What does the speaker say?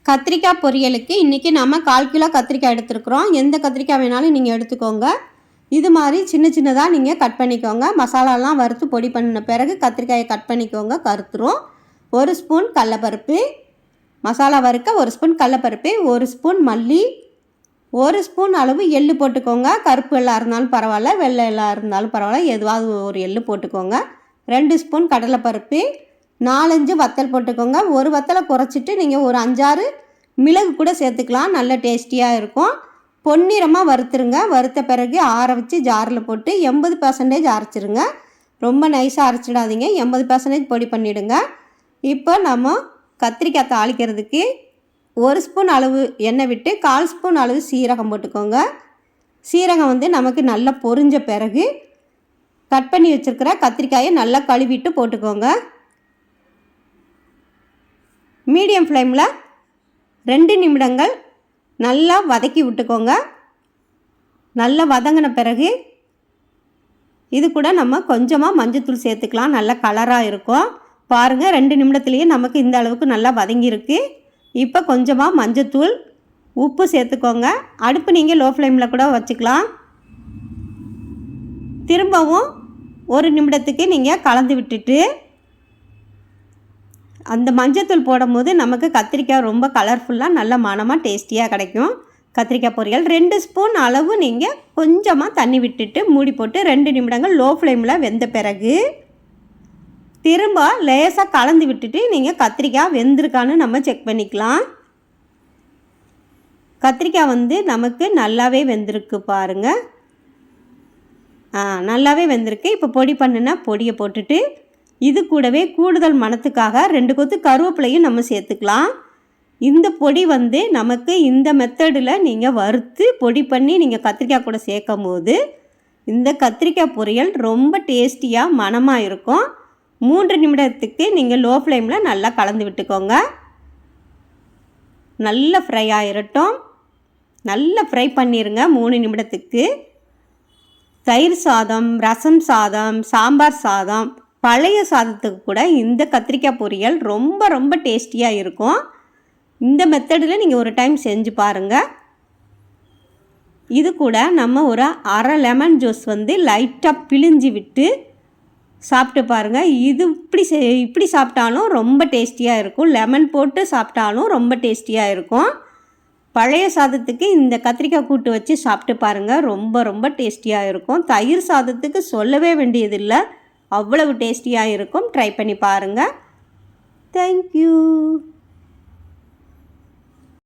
கத்திரிக்காய் பொரியலுக்கு இன்றைக்கி நம்ம 1/4 கிலோ கத்திரிக்காய் எடுத்துருக்குறோம். எந்த கத்திரிக்காய் வேணாலும் நீங்கள் எடுத்துக்கோங்க. இது மாதிரி சின்ன சின்னதாக நீங்கள் கட் பண்ணிக்கோங்க. மசாலாலாம் வறுத்து பொடி பண்ணின பிறகு கத்திரிக்காயை கட் பண்ணிக்கோங்க, கருத்துரும். 1 ஸ்பூன் கடலப்பருப்பு, மசாலா வறுக்க 1 ஸ்பூன் கடலப்பருப்பு, 1 ஸ்பூன் மல்லி, 1 ஸ்பூன் அளவு எள்ளு போட்டுக்கோங்க. கருப்பு எல்லாம் இருந்தாலும் பரவாயில்ல, வெள்ளை எல்லாம் இருந்தாலும் பரவாயில்ல, எதுவாவது ஒரு எள்ளு போட்டுக்கோங்க. 2 ஸ்பூன் கடலைப்பருப்பு, 4-5 வத்தல் போட்டுக்கோங்க. ஒரு வத்தலை குறைச்சிட்டு நீங்கள் ஒரு 5-6 மிளகு கூட சேர்த்துக்கலாம், நல்ல டேஸ்டியாக இருக்கும். பொன்னிறமாக வறுத்துருங்க. வறுத்த பிறகு ஆற வச்சு ஜாரில் போட்டு 80% அரைச்சிருங்க. ரொம்ப நைஸாக அரைச்சிடாதீங்க, 80% பொடி பண்ணிவிடுங்க. இப்போ நம்ம கத்திரிக்காய் தாளிக்கிறதுக்கு 1 ஸ்பூன் அளவு எண்ணெய் விட்டு 1/4 ஸ்பூன் அளவு சீரகம் போட்டுக்கோங்க. சீரகம் நமக்கு நல்லா பொரிஞ்ச பிறகு கட் பண்ணி வச்சுருக்கிற கத்திரிக்காயை நல்லா கழுவிட்டு போட்டுக்கோங்க. மீடியம் ஃப்ளேமில் 2 நிமிடங்கள் நல்லா வதக்கி விட்டுக்கோங்க. நல்லா வதங்கின பிறகு இது கூட நம்ம கொஞ்சமாக மஞ்சத்தூள் சேர்த்துக்கலாம், நல்ல கலராக இருக்கும். பாருங்கள், 2 நிமிடத்துலேயே நமக்கு இந்த அளவுக்கு நல்லா வதங்கியிருக்கு. இப்போ கொஞ்சமாக மஞ்சத்தூள், உப்பு சேர்த்துக்கோங்க. அடுப்பு நீங்கள் லோ ஃப்ளேமில் கூட வச்சுக்கலாம். திரும்பவும் 1 நிமிடத்துக்கு நீங்கள் கலந்து விட்டுட்டு, அந்த மஞ்சத்தூள் போடும் போது நமக்கு கத்திரிக்காய் ரொம்ப கலர்ஃபுல்லாக நல்ல மணமாக டேஸ்டியாக கிடைக்கும். கத்திரிக்காய் பொரியல் 2 ஸ்பூன் அளவு நீங்கள் கொஞ்சமாக தண்ணி விட்டுட்டு மூடி போட்டு 2 நிமிடங்கள் லோ ஃப்ளேமில் வெந்த பிறகு திரும்ப லேசாக கலந்து விட்டுட்டு நீங்கள் கத்திரிக்காய் வெந்திருக்கான்னு நம்ம செக் பண்ணிக்கலாம். கத்திரிக்காய் நமக்கு நல்லாவே வெந்திருக்கு பாருங்கள். நல்லாவே வெந்திருக்கு. இப்போ பொடி பண்ணின பொடியை போட்டுட்டு இது கூடவே கூடுதல் மணத்துக்காக 2 கொத்து கருவேப்பிலையும் நம்ம சேர்த்துக்கலாம். இந்த பொடி நமக்கு இந்த மெத்தடில் நீங்கள் வறுத்து பொடி பண்ணி நீங்கள் கத்திரிக்காய் கூட சேர்க்கும் போது இந்த கத்திரிக்காய் பொரியல் ரொம்ப டேஸ்டியாக மணமாக இருக்கும். 3 நிமிடத்துக்கு நீங்கள் லோ ஃப்ளேமில் நல்லா கலந்து விட்டுக்கோங்க. நல்லா ஃப்ரை ஆகிரட்டும். நல்லா ஃப்ரை பண்ணிடுங்க 3 நிமிடத்துக்கு. தயிர் சாதம், ரசம் சாதம், சாம்பார் சாதம், பழைய சாதத்துக்கு கூட இந்த கத்திரிக்காய் பொரியல் ரொம்ப ரொம்ப டேஸ்டியாக இருக்கும். இந்த மெத்தடில் நீங்கள் ஒரு டைம் செஞ்சு பாருங்கள். இது கூட நம்ம ஒரு அரை லெமன் ஜூஸ் லைட்டாக பிழிஞ்சு விட்டு சாப்பிட்டு பாருங்கள். இது இப்படி சாப்பிட்டாலும் ரொம்ப டேஸ்டியாக இருக்கும். லெமன் போட்டு சாப்பிட்டாலும் ரொம்ப டேஸ்டியாக இருக்கும். பழைய சாதத்துக்கு இந்த கத்திரிக்காய் கூட்டு வச்சு சாப்பிட்டு பாருங்கள், ரொம்ப ரொம்ப டேஸ்டியாக இருக்கும். தயிர் சாதத்துக்கு சொல்லவே வேண்டியதில்லை, அவ்வளவு டேஸ்டியாக இருக்கும். ட்ரை பண்ணி பாருங்கள். தேங்க்யூ.